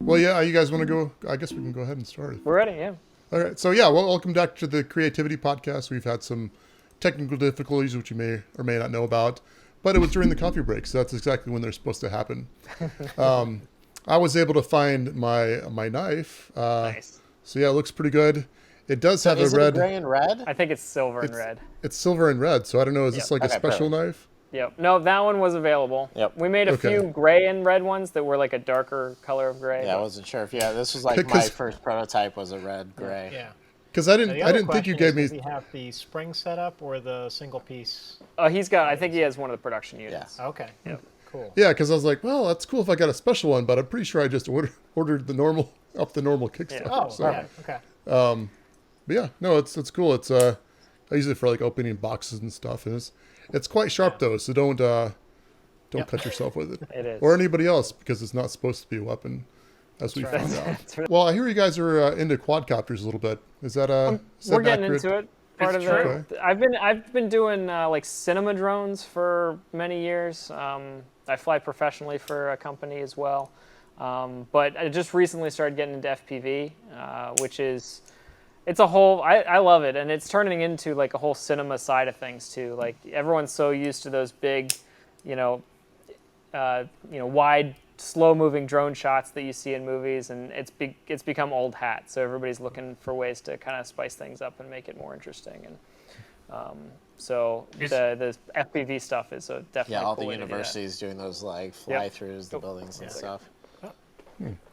Well, yeah, you guys want to go? I guess we can go ahead and start. We're ready, yeah. All right. So, yeah, well, welcome back to the Creativity Podcast. We've had some technical difficulties, which you may or may not know about, but it was during the coffee break, so that's exactly when they're supposed to happen. I was able to find my knife. Nice. So, yeah, it looks pretty good. It does have Is a it red. gray and red? I think it's silver and red. It's silver and red, so I don't know. Is this like a Okay, special perfect. knife? Yep. No, that one was available. Yep. We made a Okay. few gray and red ones that were like a darker color of gray. Yeah, I but- wasn't sure if this was like my Because- first prototype was a red gray. Yeah. Because I The didn't other think you question gave is, me. does he have the spring setup or the single piece? He's got. I think he has one of the production units. Okay. Yep. Cool. Yeah, because I was like, well, that's cool if I got a special one, but I'm pretty sure I just ordered the normal Kickstarter. Oh, so. yeah. Okay. But yeah, no, it's cool. It's I use it for like opening boxes and stuff, and it's quite sharp though, so don't cut yourself with it. It is. Or anybody else, because it's not supposed to be a weapon, as we That's found out. That's really- Well, I hear you guys are into quadcopters a little bit. Is that We're getting accurate? into it. Part It's of true. it. I've been doing like cinema drones for many years. I fly professionally for a company as well, but I just recently started getting into FPV, which is it's a whole. I love it, and it's turning into like a whole cinema side of things too. Like everyone's so used to those big, you know, wide, slow-moving drone shots that you see in movies, and it's become old hat. So everybody's looking for ways to kind of spice things up and make it more interesting. And so the FPV stuff is a definitely Yeah, all cool the way to do that. universities doing those like fly-throughs, the buildings and stuff.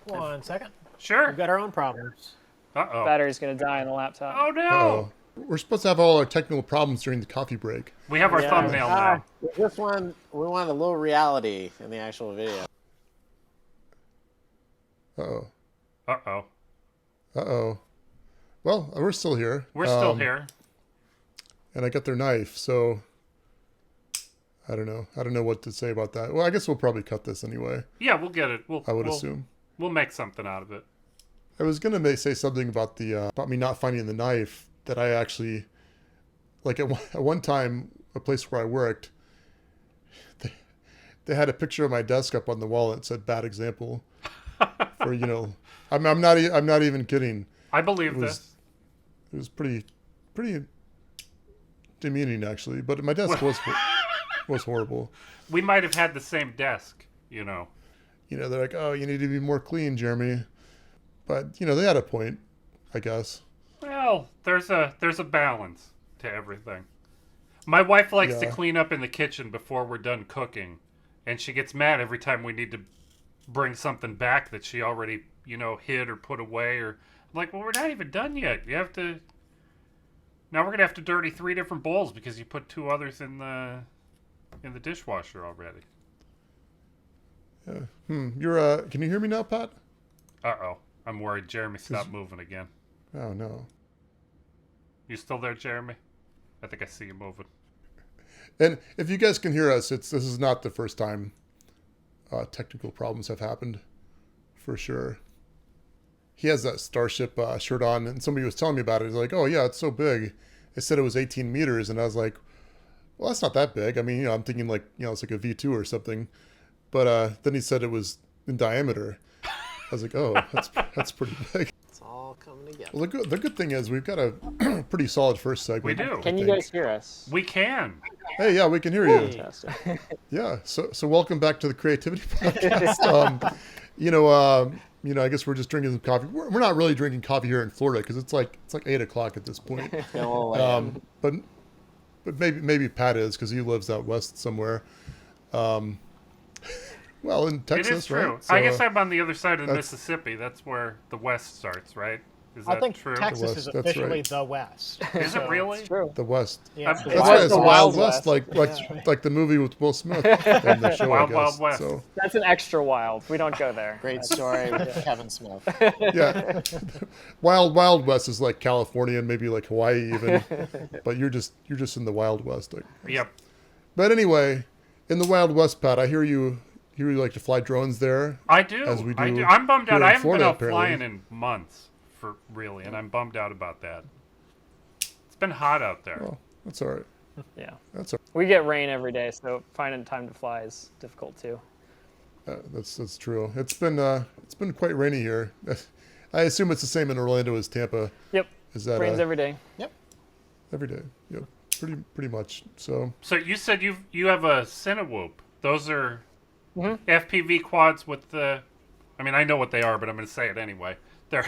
1 second. Sure. We've got our own problems. Uh-oh. Battery's gonna die on the laptop. Oh, no. Oh, we're supposed to have all our technical problems during the coffee break. We have our Yeah. thumbnail now. This one, we wanted a little reality in the actual video. Uh-oh. Uh-oh. Uh-oh. Well, we're still here. We're still here. And I got their knife, so I don't know. I don't know what to say about that. Well, I guess we'll probably cut this anyway, Yeah, we'll get it. I would we'll, assume. We'll make something out of it. I was gonna say something about about me not finding the knife that I actually like at one time, a place where I worked, they had a picture of my desk up on the wall that said "bad example." For I'm not even kidding. I believe It this. was pretty demeaning actually, but my desk was horrible. We might have had the same desk, They're like, "Oh, you need to be more clean, Jeremy," but they had a point, I guess. Well, there's a balance to everything. My wife likes to Yeah. clean up in the kitchen before we're done cooking, and she gets mad every time we need to bring something back that she already, hid or put away. Or I'm like, well, we're not even done yet. You have to. Now we're gonna have to dirty 3 different bowls because you put 2 others in the dishwasher already. You're can you hear me now, Pat? Uh-oh. I'm worried Jeremy stopped moving again. Oh no. You still there, Jeremy? I think I see you moving. And if you guys can hear us, this is not the first time technical problems have happened, for sure. He has that Starship shirt on, and somebody was telling me about it. He's like, "Oh yeah, it's so big." It said it was 18 meters, and I was like, "Well, that's not that big." I mean, I'm thinking like it's like a V2 or something. But then he said it was in diameter. I was like, "Oh, that's pretty big." It's all coming together. Well, the good thing is we've got a pretty solid first segment. We do. I Can you think. guys hear us? We can. Hey, yeah, we can hear you. Fantastic. Yeah, so welcome back to the Creativity Podcast. I guess we're just drinking some coffee. We're not really drinking coffee here in Florida because it's like 8 o'clock at this point. Getting a little late. But maybe Pat is because he lives out west somewhere. Well, in Texas, It is true. right? I guess I'm on the other side of the that's- Mississippi. That's where the West starts, right? Is I that think true? Texas West, is that's officially right. the West. Is So, it really? It's true. the West. Yeah. That's That's It's why like it's the the Wild Wild West, like the movie with Will Smith and the show. Wild I Wild guess. West. So That's an extra wild. We don't go there. Great story with Kevin Smith. yeah, Wild West is like California and maybe like Hawaii even, but you're just in the Wild West. Like. Yep. But anyway, in the Wild West, Pat, I hear you like to fly drones there. I do. As we I do do. I'm bummed here out. in I haven't Florida, been out apparently. flying in months, and I'm bummed out about that. It's been hot out there. Oh, that's all right. Yeah. That's all We get rain every day, so finding time to fly is difficult too. That's true. It's been quite rainy here. I assume it's the same in Orlando as Tampa. Yep. Is that Rains every day. every day? Yep. Pretty much. So So you said you have a Cinewhoop. Those are Mm-hmm. FPV quads with the. I mean, I know what they are, but I'm going to say it anyway. They're,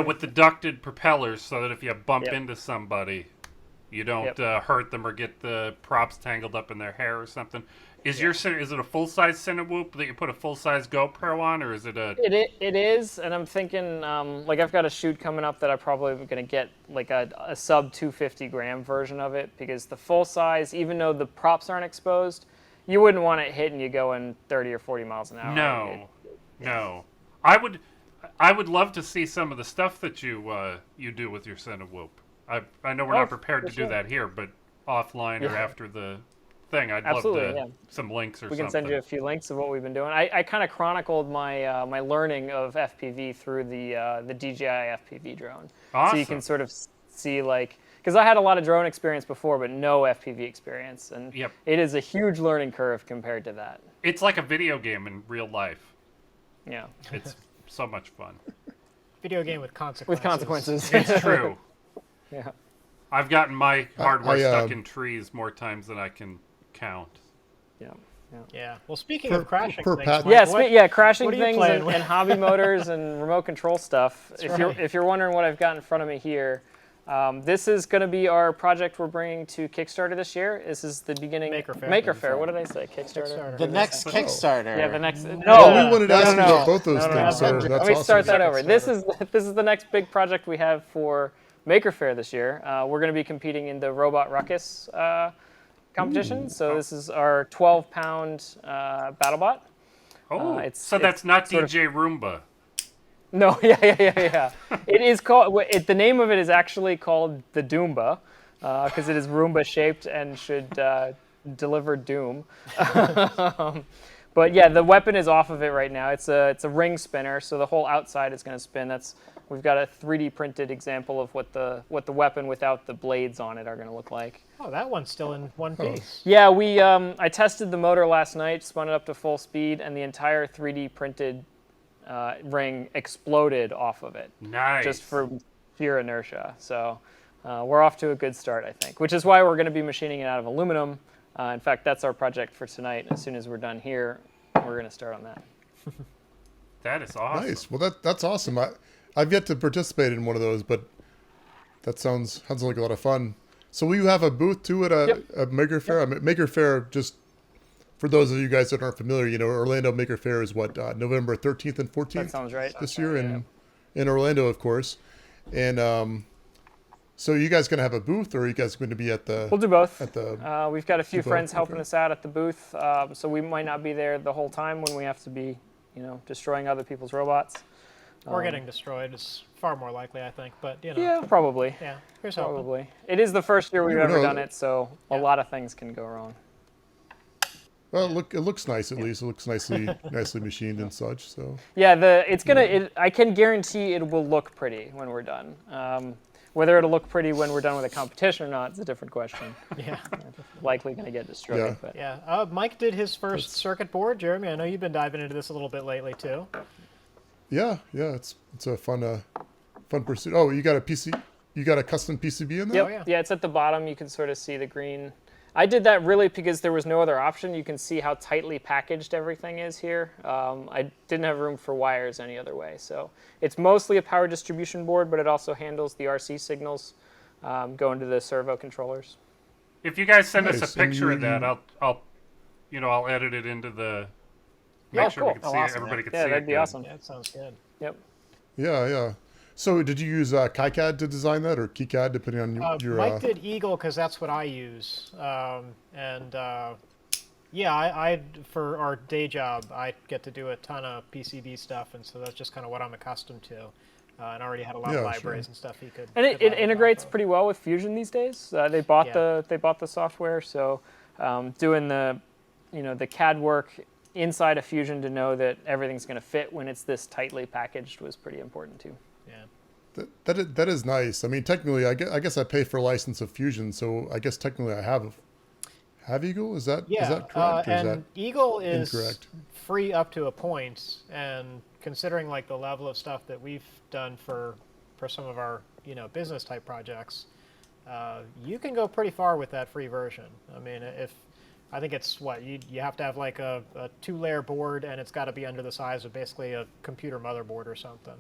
with the ducted propellers, so that if you bump Yep. into somebody, you don't Yep. hurt them or get the props tangled up in their hair or something. Is is it a full size Cinewhoop that you put a full size GoPro on, or is it a? It is, and I'm thinking, like I've got a shoot coming up that I probably am going to get like a sub 250 gram version of it, because the full size, even though the props aren't exposed, you wouldn't want it hitting you going 30 or 40 miles an hour. No. I would love to see some of the stuff that you do with your Cinewhoop. I know we're not prepared for to do sure. that here, but offline or Yeah. after the thing, I'd Absolutely, love yeah. some links or We something. can send you a few links of what we've been doing. I kind of chronicled my my learning of FPV through the DJI FPV drone. So you Awesome. can sort of see, like, because I had a lot of drone experience before, but no FPV experience, and Yep. it is a huge learning curve compared to that. It's like a video game in real life. Yeah, It's so much fun. Video game with consequences. with consequences. It's true. Yeah. I've gotten my hardware I, stuck in trees more times than I can count. Yeah. Yeah. Well, speaking Per- of crashing per things, pat- Mike, Crashing what are you things playing and, with? and hobby motors and remote control stuff. right. If you're wondering what I've got in front of me here, this is going to be our project we're bringing to Kickstarter this year. This is the beginning. Maker Faire. Maker Faire. What did I say? Kickstarter. Kickstarter. The next Kickstarter. Yeah, the next. No, well, we wanted to ask you no. about both those No, things. So Let that's me awesome. start that over. Kickstarter. This is the next big project we have for Maker Faire this year. We're going to be competing in the Robot Ruckus competition. So this is our 12-pound BattleBot. Oh, it's- so that's not sort of- DJ Roomba. No, yeah. It is called. The name of it is actually called the Doomba, because it is Roomba shaped and should deliver doom. But yeah, the weapon is off of it right now. It's a ring spinner, so the whole outside is going to spin. We've got a 3D printed example of what the weapon without the blades on it are going to look like. Oh, that one's still in one piece. Yeah, I tested the motor last night, spun it up to full speed, and the entire 3D printed ring exploded off of it. Nice. Just for sheer inertia. So we're off to a good start, I think, which is why we're going to be machining it out of aluminum. In fact, that's our project for tonight. As soon as we're done here, we're going to start on that. That is awesome. Nice. Well, that's awesome. I've yet to participate in one of those, but that sounds like a lot of fun. So will you have a booth too at a Maker Faire? I mean, Maker Faire, just for those of you guys that aren't familiar, Orlando Maker Faire is what, November 13th and 14th That sounds right. this year in Orlando, of course. And so you guys going to have a booth, or are you guys going to be at the? We'll do both. At the We've got a few both, friends helping okay. us out at the booth, so we might not be there the whole time when we have to be, destroying other people's robots. Or getting destroyed is far more likely, I think. But Yeah, probably. yeah. Here's hoping. Probably. It is the first year we've never ever know. done it, so a lot of things can go wrong. Well, it looks nice at least. It looks nicely machined and such. So Yeah, I can guarantee it will look pretty when we're done. Whether it'll look pretty when we're done with a competition or not is a different question. Yeah. Likely going to get destroyed. Yeah. But Yeah. Mike did his first circuit board. Jeremy, I know you've been diving into this a little bit lately too. yeah, it's a fun pursuit. Oh, you got a PC? You got a custom PCB in there? Yep. yeah. It's at the bottom. You can sort of see the green. I did that really because there was no other option. You can see how tightly packaged everything is here. I didn't have room for wires any other way. So it's mostly a power distribution board, but it also handles the RC signals going to the servo controllers. If you guys send us Nice. a picture And of that, I'll edit it into the. Yeah, Make sure we cool. can Oh, see awesome, it. Everybody can Yeah, see that'd it. be good. awesome. Yeah, it sounds good. Yep. Yeah. So did you use KiCad to design that, or KiCad, depending on your? Mike did Eagle because that's what I use. I for our day job, I get to do a ton of PCB stuff, and so that's just kind of what I'm accustomed to. And already had a lot of Yeah, libraries sure. and stuff he could. And it could learn integrates off of. pretty well with Fusion these days. They bought Yeah. the software, so doing the the CAD work inside of Fusion to know that everything's going to fit when it's this tightly packaged was pretty important too. Yeah. That is nice. I mean, technically, I guess I pay for a license of Fusion, so I guess technically I have Have Eagle? Is that Yeah, correct? Or is and that Eagle is incorrect? free up to a point, and considering like the level of stuff that we've done for some of our business type projects, you can go pretty far with that free version. I mean, if I think it's what you have to have like a 2-layer board, and it's got to be under the size of basically a computer motherboard or something.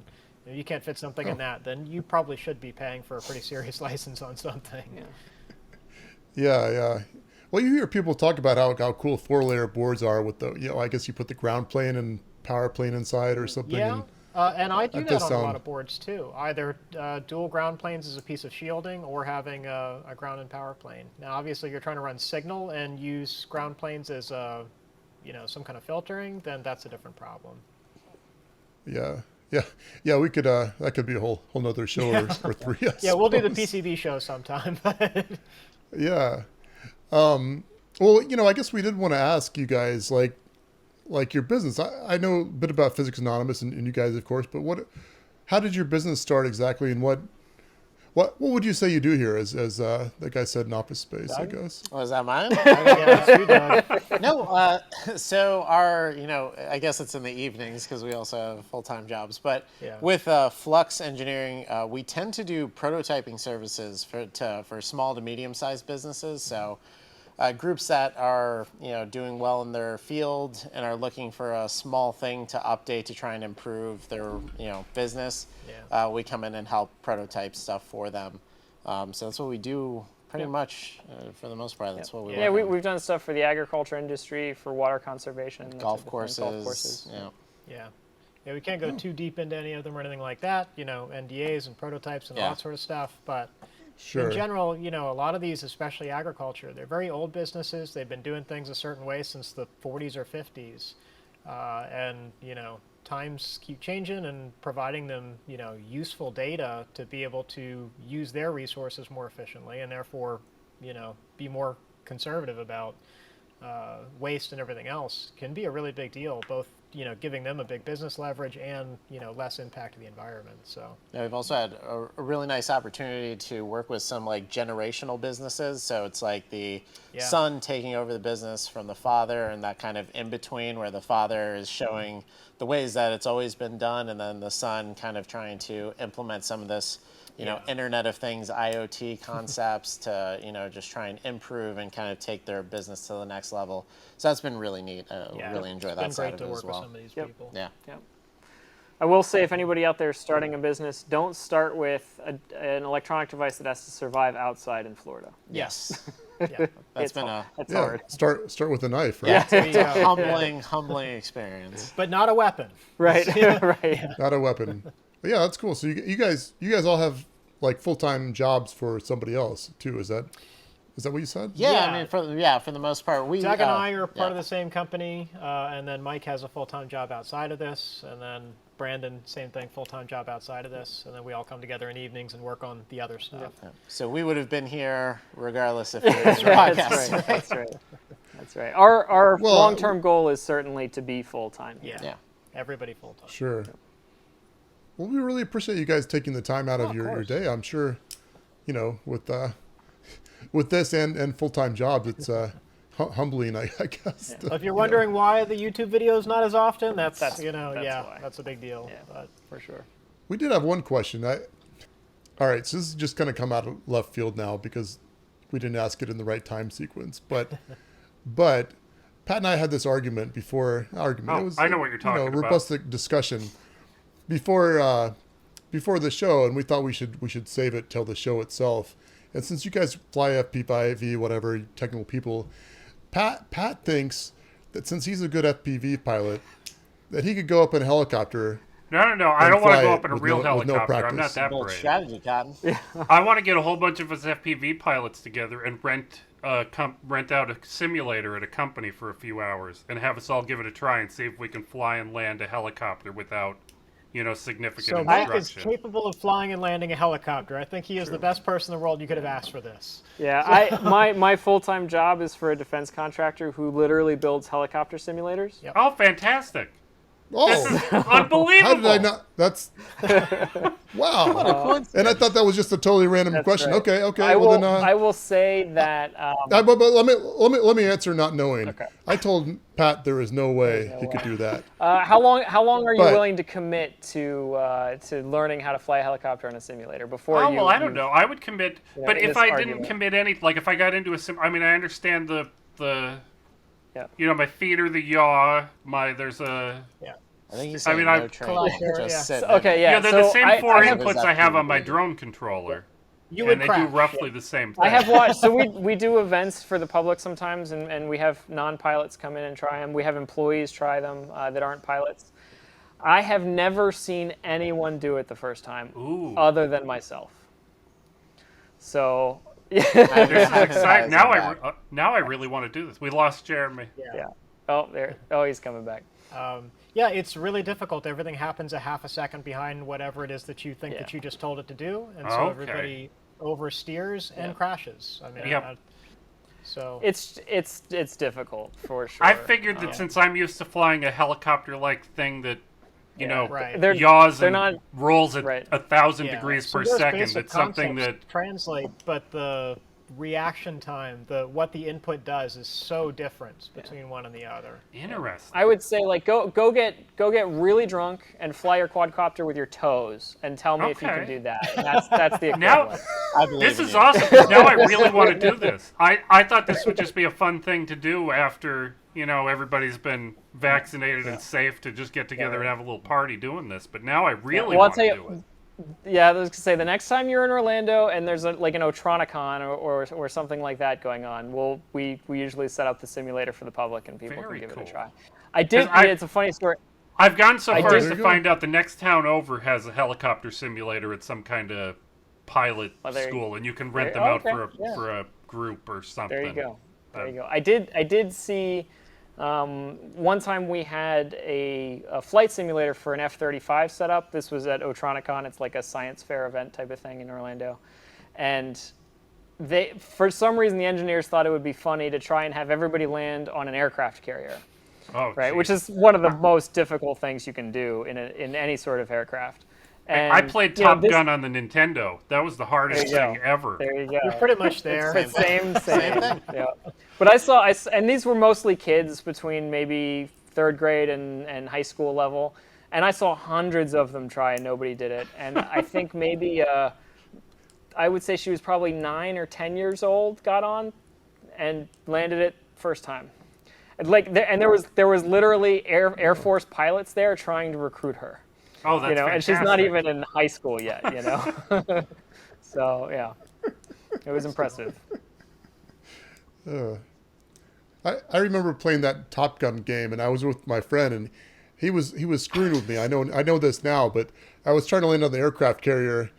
If you can't fit something in that, then you probably should be paying for a pretty serious license on something. Yeah, yeah. Well, you hear people talk about how cool 4-layer boards are with the, I guess you put the ground plane and power plane inside or something. Yeah, and I do that that does on a lot sound- of boards too. Either dual ground planes as a piece of shielding, or having a ground and power plane. Now, obviously, if you're trying to run signal and use ground planes as some kind of filtering, then that's a different problem. Yeah, yeah, yeah. We could that could be a whole nother show or three. I Yeah, we'll do the suppose. PCB show sometime. Yeah. Well, I guess we did want to ask you guys, like your business. I know a bit about Physics Anonymous and you guys, of course, but how did your business start exactly, and what would you say you do here as that guy said in Office Space, I guess? Was that mine? Yeah, that's you, Doug. No, so our, I guess it's in the evenings because we also have full-time jobs. But Yeah. with Flux Engineering, we tend to do prototyping services for small to medium-sized businesses. So groups that are, doing well in their field and are looking for a small thing to update to try and improve their, business. Yeah. We come in and help prototype stuff for them. So that's what we do. Pretty much, for the most part, that's what we Yeah, work on. we've done stuff for the agriculture industry, for water conservation, that Golf type of thing, courses. golf courses. Yeah. Yeah, we can't go too deep into any of them or anything like that. NDAs and prototypes and all Yeah. that sort of stuff. But Sure. in general, a lot of these, especially agriculture, they're very old businesses. They've been doing things a certain way since the 40s or 50s. And times keep changing, and providing them, useful data to be able to use their resources more efficiently, and therefore, be more conservative about waste and everything else can be a really big deal, both, giving them a big business leverage and, less impact to the environment. So, Yeah, we've also had a really nice opportunity to work with some like generational businesses. So it's like the Yeah. son taking over the business from the father, and that kind of in between where the father is showing the ways that it's always been done, and then the son kind of trying to implement some of this, Internet of Things, IoT concepts to, just try and improve and kind of take their business to the next level. So that's been really neat. Really enjoy it's that been side great of to it work as well. with some of these Yep. people. Yeah. Yep. I will say, if anybody out there is starting a business, don't start with an electronic device that has to survive outside in Florida. Yes. Yeah. That's It's been hard. a It's Yeah. hard. Start with a knife, right? There you go. humbling experience. But not a weapon. Right, right. Not a weapon. But yeah, that's cool. So you guys all have like full-time jobs for somebody else too. Is that what you said? Yeah, Yeah. I mean, for the most part, we. Doug and I are part of the same company, and then Mike has a full-time job outside of this, and then Brandon, same thing, full-time job outside of this, and then we all come together in evenings and work on the other stuff. So we would have been here regardless if it was That's broadcast. right. That's right. That's right. Our Well, long-term goal is certainly to be full-time. Yeah. Yeah. Everybody full-time. Sure. Well, we really appreciate you guys taking the time out of your course. day. I'm sure, with this and full-time jobs, it's humbling, I guess. If you're wondering why the YouTube video is not as often, that's That's why. that's a big deal. Yeah. But For sure. We did have one question. All right, so this is just going to come out of left field now because we didn't ask it in the right time sequence. But Pat and I had this argument before. Oh, I know what you're talking about. Robust discussion before the show, and we thought we should save it till the show itself. And since you guys fly FP5E, whatever, technical people, Pat thinks that since he's a good FPV pilot, that he could go up in a helicopter. No. I don't want fly to go it up in a with real no- with no helicopter. I'm not practice. that Bold brave. strategy, Cotton. I want to get a whole bunch of us FPV pilots together and rent out a simulator at a company for a few hours and have us all give it a try and see if we can fly and land a helicopter without, significant so Mike is instruction. capable of flying and landing a helicopter. I think he is the best person in the world you could have asked for this. Yeah, my full-time job is for a defense contractor who literally builds helicopter simulators. Yep. Oh, fantastic! Oh, Unbelievable. how did I not? That's wow. And I thought that was just a totally random That's question. right. Okay, okay. I well will. then, I will say that. but let me answer not knowing. Okay. I told Pat there is no way no he could way. do that. How long are you But- willing to commit to learning how to fly a helicopter in a simulator before Oh you? well, I don't know. I would commit, but in if this I argument. didn't commit any, like if I got into a sim, I mean, I understand the Yeah. you know, my feet are the yaw. There's a I think you I said mean, no training. Collider, Just yeah. sit. Okay, yeah. they're so the same four I have, inputs I have on my drone controller, You and would they crash. do roughly the same thing. I have watched. So we do events for the public sometimes, and we have non-pilots come in and try them. We have employees try them that aren't pilots. I have never seen anyone do it the first time, Ooh. other than myself. So. This is exciting. Now I really want to do this. We lost Jeremy. Yeah. Oh, there. Oh, he's coming back. Yeah, it's really difficult. Everything happens a half a second behind whatever it is that you think Yeah. that you just told it to do, and so Okay. everybody oversteers and crashes. I mean, Yep. so It's difficult for sure. I figured that since I'm used to flying a helicopter-like thing that, you know, right. They're- yaws they're and not- rolls at right. 1,000 yeah. degrees So per those second, basic it's something that concepts translate, but the reaction time, what the input does, is so different between one and the other. interesting. I would say like go get really drunk and fly your quadcopter with your toes and tell me if you can Okay. do that. That's the Now, equivalent. I believe this in is you. awesome. 'Cause now I really want to do this. I thought this would just be a fun thing to do after, you know, everybody's been vaccinated and safe to just get together and have a little party doing this. But now I really Well, I'll want tell to you- do it. Yeah, I was gonna say the next time you're in Orlando and there's like an Otronicon or something like that going on, we usually set up the simulator for the public and people Very can give it cool. a try. I did. 'Cause It's a funny story. I've gone so far did- as to There you find out the next town over has a helicopter simulator at some kind of pilot there you- school, and you can rent there- them out okay, for yeah. a group or something. There you go. There you go. I did see. One time we had a flight simulator for an F-35 set up. This was at Otronicon. It's like a science fair event type of thing in Orlando. And for some reason, the engineers thought it would be funny to try and have everybody land on an aircraft carrier, Oh, right? geez. Which is one of the most difficult things you can do in any sort of aircraft. And, I played you know, Top this- Gun on the Nintendo. That was the hardest There you thing go. ever. There you go. You're pretty much there. But same Same thing. Yeah. But and these were mostly kids between maybe third grade and high school level, and I saw hundreds of them try and nobody did it. And I think maybe I would say she was probably 9 or 10 years old, got on, and landed it first time. And there was literally Air Force pilots there trying to recruit her. Oh, that's You know, and she's not fantastic. even in high school yet. You know. So yeah, it was impressive. I remember playing that Top Gun game, and I was with my friend, and he was screwing with me. I know this now, but I was trying to land on the aircraft carrier,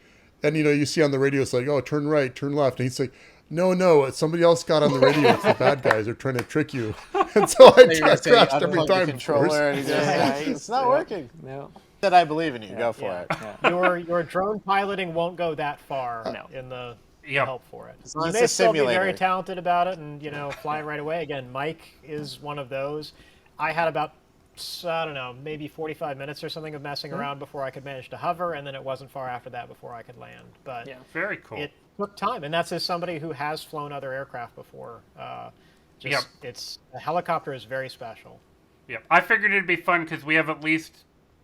and you know, you see on the radio, it's like, oh, turn right, turn left, and he's like, no, somebody else got on the radio. It's the bad guys. They're trying to trick you. And so I You're gonna say you crashed every unplug the time. controller and you just, it's not working. No. Said I believe in you. Go for it. Your drone piloting won't go that far No. in the Yep. help for it. long You as may it's a still be very simulator. talented about it and fly it right away. Again, Mike is one of those. I had about I don't know, maybe 45 minutes or something of messing around before I could manage to hover, and then it wasn't far after that before I could land. But Yeah. Very cool. it took time, and that's as somebody who has flown other aircraft before. Yep. A helicopter is very special. Yeah, I figured it'd be fun because we have at least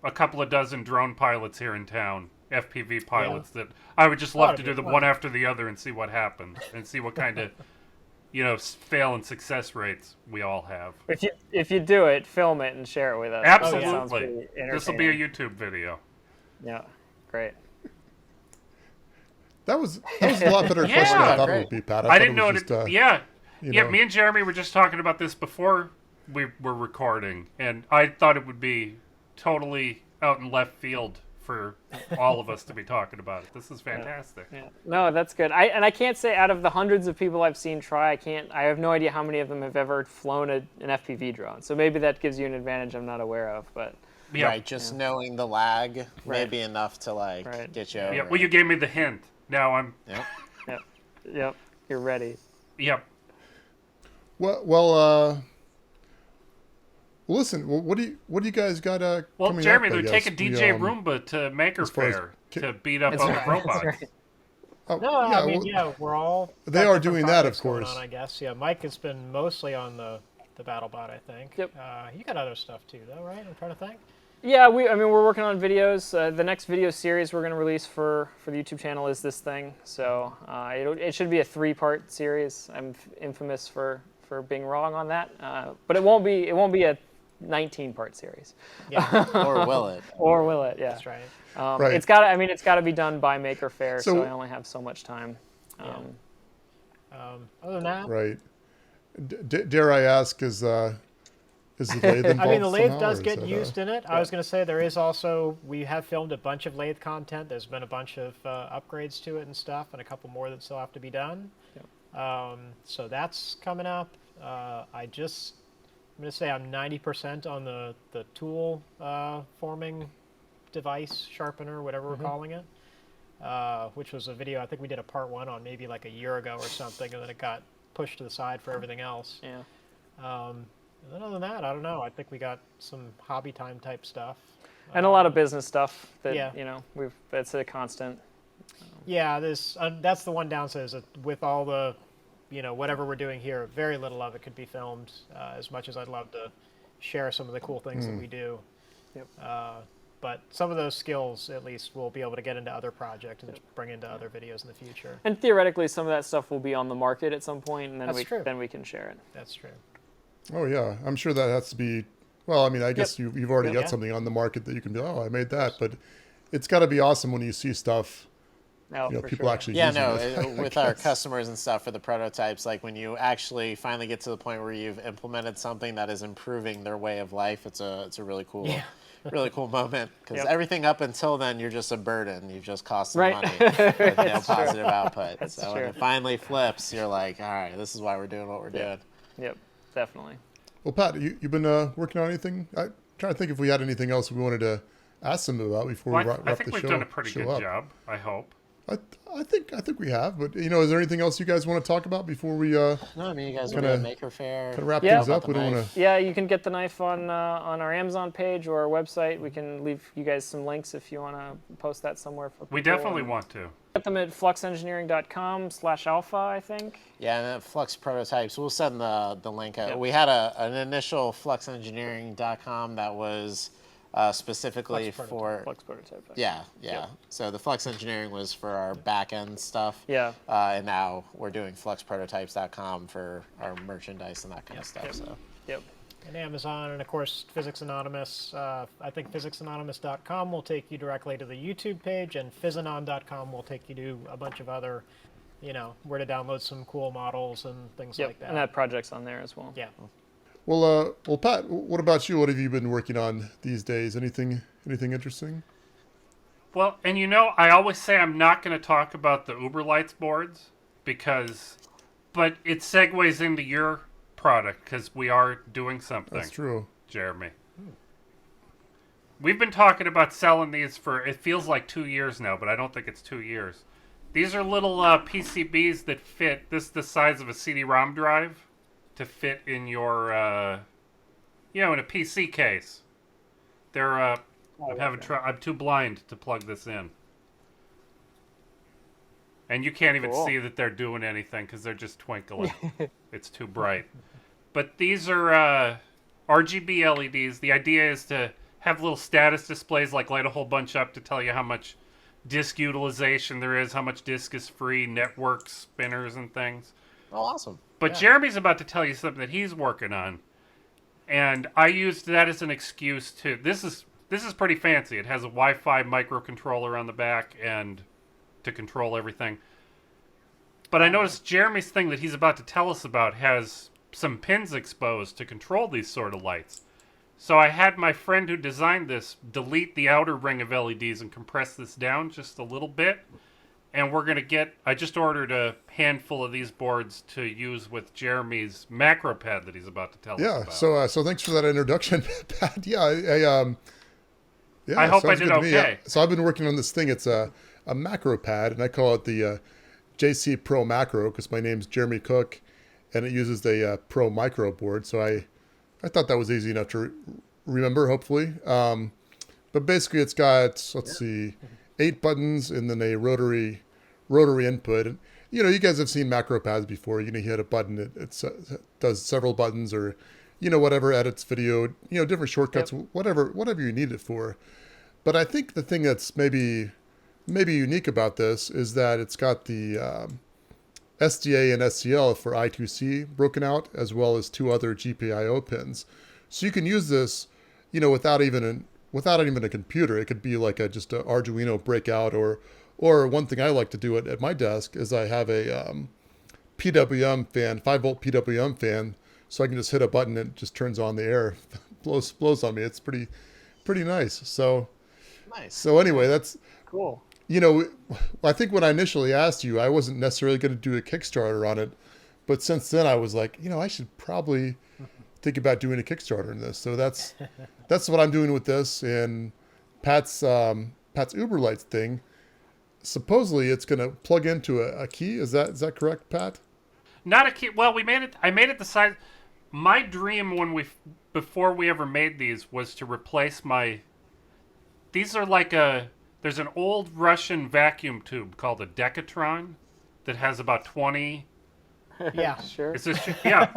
a couple of dozen drone pilots here in town, FPV pilots, that I would just love Oh, to it'd do be them fun. one after the other and see what happens and see what kind of, fail and success rates we all have. If you do it, film it and share it with us. That sounds Absolutely. pretty This will be a entertaining. YouTube video. Yeah, great. That was a lot better question than I thought it would be, Pat. I didn't know it it. was just, Yeah. you know. Me and Jeremy were just talking about this before we were recording, and I thought it would be totally out in left field for all of us to be talking about it. This is fantastic. Yeah. No, that's good. I can't say out of the hundreds of people I've seen try, I have no idea how many of them have ever flown an FPV drone. So maybe that gives you an advantage I'm not aware of. But Yeah. Right, just knowing the lag may Right. be enough to Right. get you over. Yeah. it. Well, you gave me the hint. Now I'm. Yep. yep, you're ready. Yep. well, Well, listen. Well, what do you guys got Well, coming Jeremy, up? I they're guess? taking We, DJ Roomba to Maker as far as Faire ki- to beat up That's other right, robots. that's right. Oh, No, I mean, well, yeah, we're all. they got are different doing that, of projects going course. On, I guess. Yeah, Mike has been mostly on the BattleBot, I think. Yep. You got other stuff too, though, right? I'm trying to think. Yeah, I mean, we're working on videos. The next video series we're going to release for the YouTube channel is this thing. So it should be a 3-part series. I'm infamous for being wrong on that, but it won't be a 19-part series. Yeah, Or will it? Or will it? Yeah. that's right. Right. It's got to be done by Maker Faire, so So- I only have so much time. Other than that, right. Dare I ask, is the lathe involved I mean, the lathe somehow, does or is get that, used in it. I was going to say there is also, we have filmed a bunch of lathe content. There's been a bunch of upgrades to it and stuff, and a couple more that still have to be done. So that's coming up. I'm going to say I'm 90% on the tool forming device, sharpener, whatever we're calling it, which was a video I think we did a part 1 on maybe like a year ago or something, and then it got pushed to the side for everything else. Yeah. And then other than that, I don't know. I think we got some hobby time type stuff. And a lot of business stuff that Yeah. that's a constant. Yeah, that's the one downside is that with all the, whatever we're doing here, very little of it could be filmed. As much as I'd love to share some of the cool things that we do. Yep. But some of those skills, at least, we'll be able to get into other projects and bring into other videos in the future. And theoretically, some of that stuff will be on the market at some point, and then That's true. then we can share it. That's true. Oh yeah, I'm sure that has to be. Well, I mean, I guess you've already got Yeah. something on the market that you can be. Oh, I made that, but it's got to be awesome when you see stuff. No, for People sure. actually. Yeah, using no, it, I with our guess. customers and stuff for the prototypes, like when you actually finally get to the point where you've implemented something that is improving their way of life, it's a really cool, really cool moment because Yep. everything up until then you're just a burden. You've just cost them Right. money with no positive output. So when true. it finally flips, you're like, all right, this is why we're doing what we're doing. Yep, definitely. Well, Pat, you've been working on anything? I'm trying to think if we had anything else we wanted to ask them about before Well, we wrap I the think show. we've done a pretty show good up. job. I hope. I think we have, but is there anything else you guys want to talk about before we No, I mean, you guys will be Kinda- at Maker Faire. wrap Yeah. things up? We don't want to. Yeah, you can get the knife on our Amazon page or our website. We can leave you guys some links if you want to post that somewhere for people. We definitely want to. Get them at fluxengineering.com/alpha, I think. Yeah, and then Flux Prototypes, we'll send the link out. Yep. We had an initial fluxengineering.com that was specifically Flux for Flux prototype. Yeah. Yep. So the Flux Engineering was for our back end stuff. Yeah. And now we're doing fluxprototypes.com for our merchandise and that kind of stuff. Yep. So Yep. And Amazon, and of course Physics Anonymous. I think physicsanonymous.com will take you directly to the YouTube page, and physanon.com will take you to a bunch of other, where to download some cool models and things Yep. like that. And that project's on there as well. Yeah. Well, Pat, what about you? What have you been working on these days? Anything interesting? Well, and I always say I'm not going to talk about the Uber Lights boards but it segues into your product because we are doing something. That's true. Jeremy. We've been talking about selling these for, it feels like 2 years now, but I don't think it's 2 years. These are little PCBs that fit, this is the size of a CD-ROM drive, to fit in your, in a PC case. They're, I'm too blind to plug this in. And you can't even Cool. see that they're doing anything because they're just twinkling. It's too bright. But these are RGB LEDs. The idea is to have little status displays, like light a whole bunch up to tell you how much disk utilization there is, how much disk is free, network spinners and things. oh, awesome. But Jeremy's about to tell you something that he's working on. And I used that as an excuse to... This is pretty fancy. It has a Wi-Fi microcontroller on the back and to control everything. But I noticed Jeremy's thing that he's about to tell us about has some pins exposed to control these sort of lights. So I had my friend who designed this delete the outer ring of LEDs and compress this down just a little bit. And we're going to get... I just ordered a handful of these boards to use with Jeremy's macro pad that he's about to tell us Yeah. about. So thanks for that introduction, Pat. Yeah. I hope I sounds did good to me. okay. So I've been working on this thing. It's a macro pad, and I call it the JC Pro Macro because my name's Jeremy Cook, and it uses the Pro Micro board. So I I thought that was easy enough to remember, hopefully. But basically, it's got, let's see, 8 buttons and then a rotary input. And, you guys have seen macro pads before. You hit a button, it does several buttons, or, whatever, edits video, different shortcuts, whatever you need it for. But I think the thing that's maybe unique about this is that it's got the SDA and SCL for I2C broken out, as well as 2 other GPIO pins. So you can use this, without even a computer. It could be like just an Arduino breakout, or one thing I like to do at my desk is I have a PWM fan, 5-volt PWM fan, so I can just hit a button and it just turns on the air, blows on me. It's pretty nice. So Nice. so anyway, that's Cool. I think when I initially asked you, I wasn't necessarily going to do a Kickstarter on it, but since then I was like, I should probably think about doing a Kickstarter in this. So that's what I'm doing with this. And Pat's Uberlights thing, supposedly it's going to plug into a key. Is that correct, Pat? Not a key. Well, I made it the size. My dream before we ever made these was to replace my. These are like there's an old Russian vacuum tube called a Decatron that has about 20. Yeah. Sure. It's just, yeah.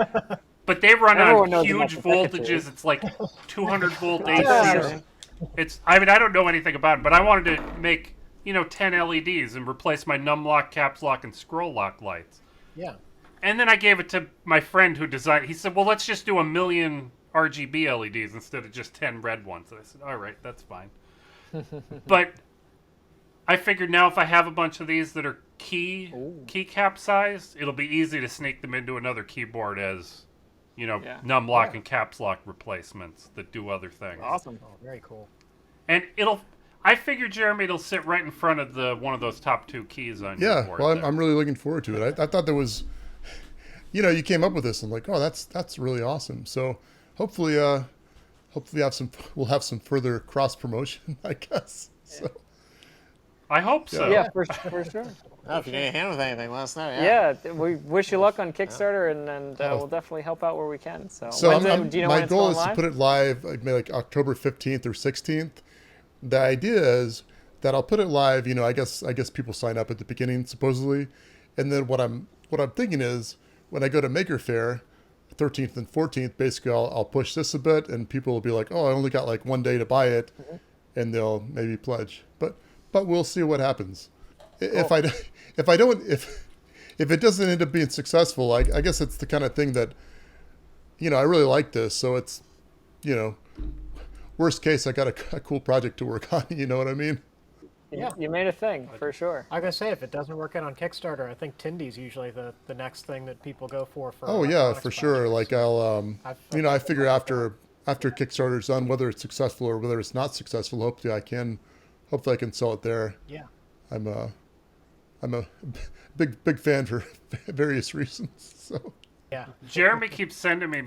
But they run Everyone on knows huge about the voltages. It's like 200 volt Yeah. AC. I don't know anything about it, but I wanted to make, 10 LEDs and replace my num lock, caps lock, and scroll lock lights. Yeah. And then I gave it to my friend who designed. He said, "Well, let's just do 1 million RGB LEDs instead of just 10 red ones." And I said, "All right, that's fine." But I figured now if I have a bunch of these that are keycap sized, it'll be easy to sneak them into another keyboard as, num lock and caps lock replacements that do other things. Awesome. Oh, very cool. And I figure, Jeremy, it'll sit right in front of one of those top 2 keys on your Yeah. board. Well, there. I'm really looking forward to it. I thought there was, you came up with this and like, oh, that's really awesome. So hopefully we'll have some further cross promotion, I guess. So. I hope so. Yeah, for sure. Oh, if you need a hand with anything, let us know. Yeah. Yeah, we wish you luck on Kickstarter, and we'll definitely help out where we can. So, So do you know my when it's goal going is live? to put it live like October 15th or 16th. The idea is that I'll put it live. I guess people sign up at the beginning supposedly, and then what I'm thinking is when I go to Maker Faire, 13th and 14th, basically I'll push this a bit, and people will be like, oh, I only got like 1 day to buy it, and they'll maybe pledge. But we'll see what happens. If it doesn't end up being successful, I guess it's the kind of thing that, I really like this. So it's, worst case, I got a cool project to work on. You know what I mean? Yeah. You made a thing for sure. I gotta say, if it doesn't work out on Kickstarter, I think Tindy's usually the next thing that people go for. Oh yeah, electronics for sure. projects. Like I'll, I've I figure after Kickstarter's done, whether it's successful or whether it's not successful, hopefully I can sell it there. Yeah. I'm a big fan for various reasons. So Yeah. Jeremy keeps sending me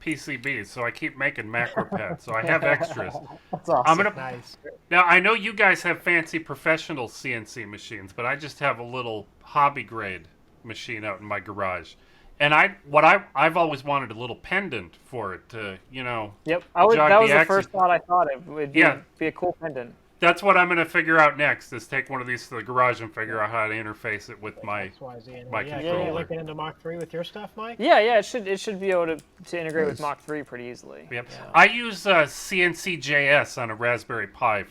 PCBs, so I keep making macro pads, so I have extras. That's awesome. I'm gonna Nice. now. I know you guys have fancy professional CNC machines, but I just have a little hobby grade machine out in my garage, and I've always wanted a little pendant for it to, Yep, jog that was the the axis. first thought I thought it would be, Yeah. be a cool pendant. That's what I'm gonna figure out next. Is take one of these to the garage and figure out how to interface it with my. XYZ. And my yeah, controller. you looking into Mach 3 with your stuff, Mike? Yeah, it should be able to integrate with Nice. Mach 3 pretty easily. Yep. I use CNC.js on a Raspberry Pi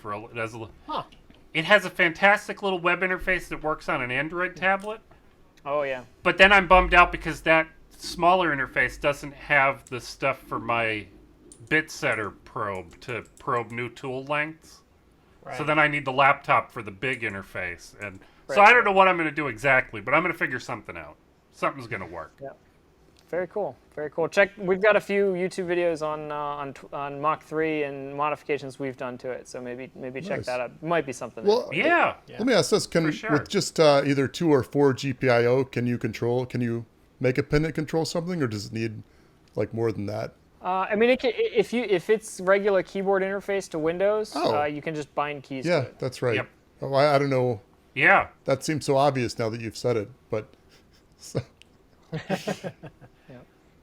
Huh. It has a fantastic little web interface that works on an Android tablet. Oh yeah. But then I'm bummed out because that smaller interface doesn't have the stuff for my bit setter probe to probe new tool lengths. Right. So then I need the laptop for the big interface. And so Right. I don't know what I'm going to do exactly, but I'm going to figure something out. Something's going to work. Yeah. Very cool. Very cool. We've got a few YouTube videos on Mach 3 and modifications we've done to it. So maybe check Nice. that out. Might be something. Well, Yeah. let me ask this: For sure. with just either 2 or 4 GPIO, can you make a pendant control something, or does it need like more than that? I mean, if it's regular keyboard interface to Windows, Oh. you can just bind keys Yeah, to it. that's right. Yep. Oh, I don't know. Yeah. That seems so obvious now that you've said it, but so,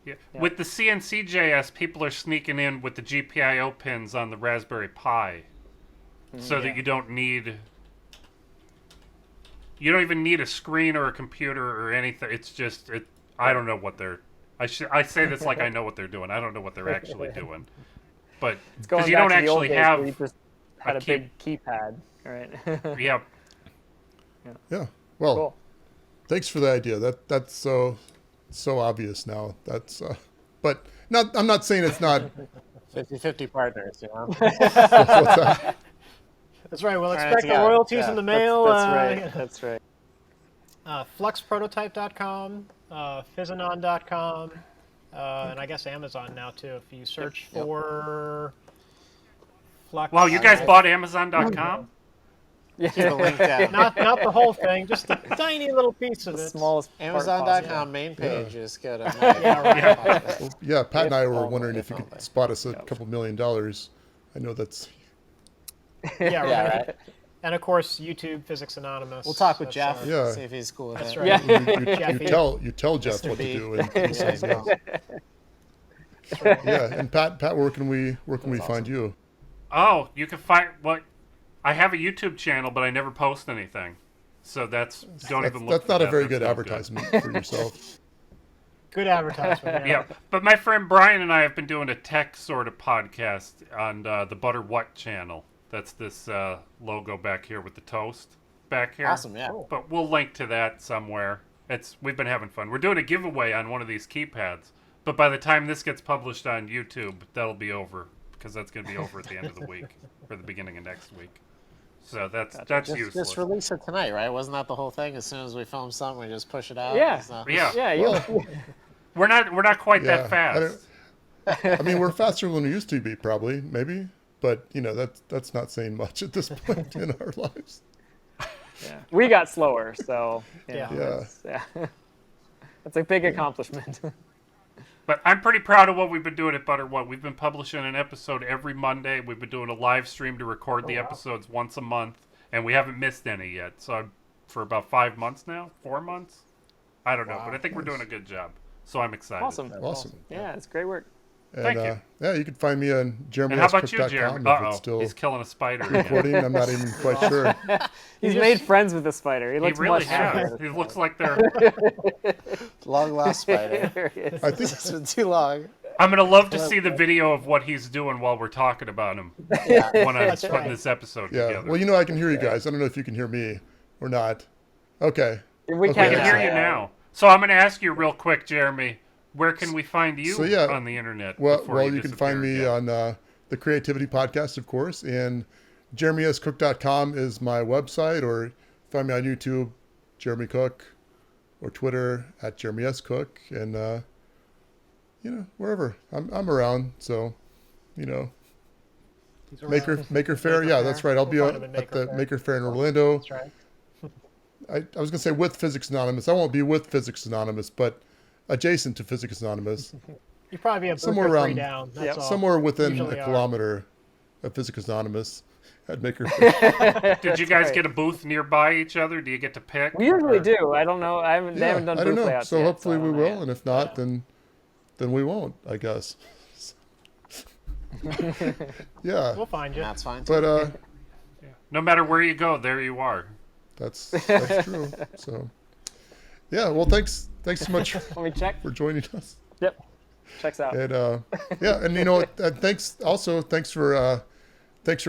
Yeah. With the CNCJS, people are sneaking in with the GPIO pins on the Raspberry Pi, so that you don't even need a screen or a computer or anything. It's just I don't know what they're. I say this like I know what they're doing. I don't know what they're actually doing, but because you don't actually have you just had a big keypad, right? Yeah. Yeah. Well, Cool. thanks for the idea. That's so obvious now. That's but I'm not saying it's not. 50-50 partners, you know. What's that? That's right. We'll All right, expect the together. royalties Yeah, in the mail. That's right. That's right. Fluxprototype.com, Physanon.com, and I guess Amazon now too. If you search for Flux. Wow, you guys bought Amazon.com? Keep a link down. Not the whole thing, just a tiny little piece of The it. smallest part possible. Amazon.com main page is good. Yeah, Pat and I were wondering if you definitely. could spot us a couple $1 million. I know that's. Yeah, Yeah, right. right. And of course, YouTube Physics Anonymous. We'll talk with That's, Jeff. Yeah. See if he's cool with That's it. right. Yeah. You Jeffy. tell Jeff Mr. what B. to do, and he says Yeah, yes. Yeah, and Pat, where can we find you? Oh, you can find I have a YouTube channel, but I never post anything. So don't even look. That's for not a that. very That's good no advertisement for yourself. Good advertisement. Yeah, but my friend Brian and I have been doing a tech sort of podcast on the Butter What channel. That's this logo back here with the toast back here. Awesome, yeah. But we'll link to that somewhere. We've been having fun. We're doing a giveaway on one of these keypads. But by the time this gets published on YouTube, that'll be over, because that's going to be over at the end of the week or the beginning of next week. So that's useless. Just release it tonight, right? Wasn't that the whole thing? As soon as we film something, we just push it out? Yeah. It's not- Yeah, Yeah, you. we're not quite Yeah, that fast. I mean, we're faster than we used to be, probably, maybe, but that's not saying much at this point in our lives. Yeah. We got slower, so you Yeah. know, Yeah. it's- that's a big accomplishment. But I'm pretty proud of what we've been doing at Butter What. We've been publishing an episode every Monday. We've been doing a live stream to record the episodes once a month, and we haven't missed any yet. So for about 5 months now, 4 months, I don't know, but I think we're doing a good job. So I'm excited. Awesome. Yeah, it's great work. And, Thank you. Yeah, you can find me on And how about you, jeremyScook.com Jeremy? if Uh-oh, it's still he's killing a spider again. recording. I'm not even quite sure. He's made friends with the spider. He He looks really much has. happier. He looks like they're... Long lost spider. There he is. I think It's been too long. I'm going to love to see the video of what he's doing while we're talking about him Yeah. when I'm putting right. this episode Yeah. together. Well, I can hear you guys. I don't know if you can hear me or not. Okay. We Okay. can I can hear Yeah. you now. So I'm going to ask you real quick, Jeremy, where can we find you So, yeah. on the internet? Well, before you can find me on the Creativity Podcast, of course, and jeremyscook.com is my website, or find me on YouTube, Jeremy Cook, or Twitter at Jeremy S. Cook, and wherever I'm around. So, Maker Fair. Yeah, that's right. I'll be We'll find him in at the Maker Faire. Maker Fair in Orlando. That's right. I was gonna say with Physics Anonymous. I won't be with Physics Anonymous, but adjacent to Physics Anonymous, You probably be a Somewhere booth or three around- down. That's Yep. all. somewhere within Usually a are. kilometer of Physics Anonymous at Maker Fair. Did you guys right. get a booth nearby each other? Do you get to pick? We usually Or- do. I don't know. They haven't done I don't booth know. layouts So yet, hopefully I we don't know will, yet. and if not, then we won't. I guess. Yeah, We'll find you. That's fine. Too. but No matter where you go, there you are. that's true. So, yeah. Well, thanks so much Let me check. for joining us. Yep. Checks out. And yeah, and thanks for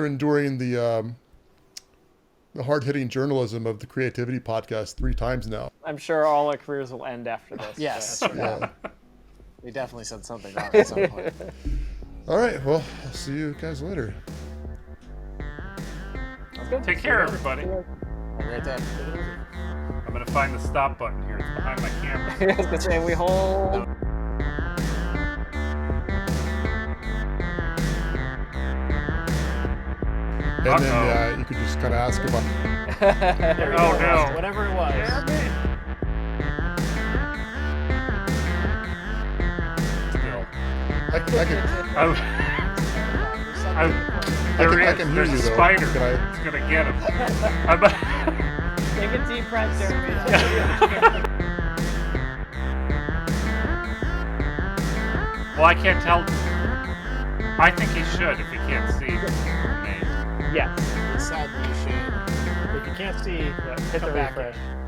enduring the hard-hitting journalism of the Creativity Podcast 3 times now. I'm sure all our careers will end after this. Yes. Yeah. We definitely said something wrong at some point. All right. Well, I'll see you guys later. That's good. Take care, everybody. Have a great day. I'm going to find the stop button here. It's behind my camera. I was gonna say we hold. And then Uh-oh. you could just kind of ask about. There you Oh, go. no. Whatever it was. Still. I can There can is. hear There's you, a though. spider. Can I- It's going to get him. Take a deep breath, Jeremy. Well, I can't tell. I think he should if he can't see me. Yes. He said you should. If you can't see, Hit come the back refresh. in.